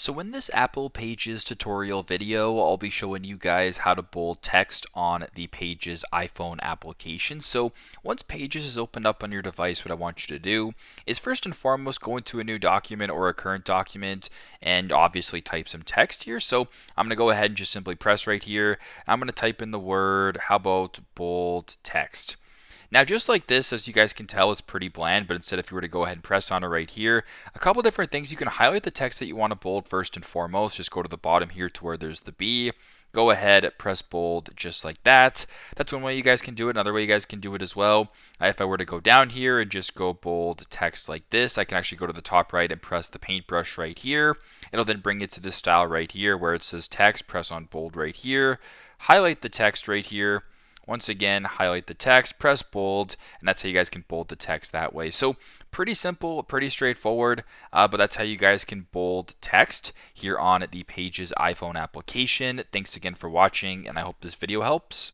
So in this Apple Pages tutorial video, I'll be showing you guys how to bold text on the Pages iPhone application. So once Pages is opened up on your device, what I want you to do is first and foremost go into a new document or a current document and obviously type some text here. So I'm going to go ahead and just simply press right here. I'm going to type in the word, how about bold text? Now, just like this, as you guys can tell, it's pretty bland, but instead if you were to go ahead and press on it right here, a couple different things. You can highlight the text that you want to bold first and foremost. Just go to the bottom here to where there's the B. Go ahead, press bold just like that. That's one way you guys can do it. Another way you guys can do it as well. If I were to go down here and just go bold text like this, I can actually go to the top right and press the paintbrush right here. It'll then bring it to this style right here where it says text. Press on bold right here. Highlight the text right here. Once again, highlight the text, press bold, and that's how you guys can bold the text that way. So pretty simple, pretty straightforward, but that's how you guys can bold text here on the Pages iPhone application. Thanks again for watching, and I hope this video helps.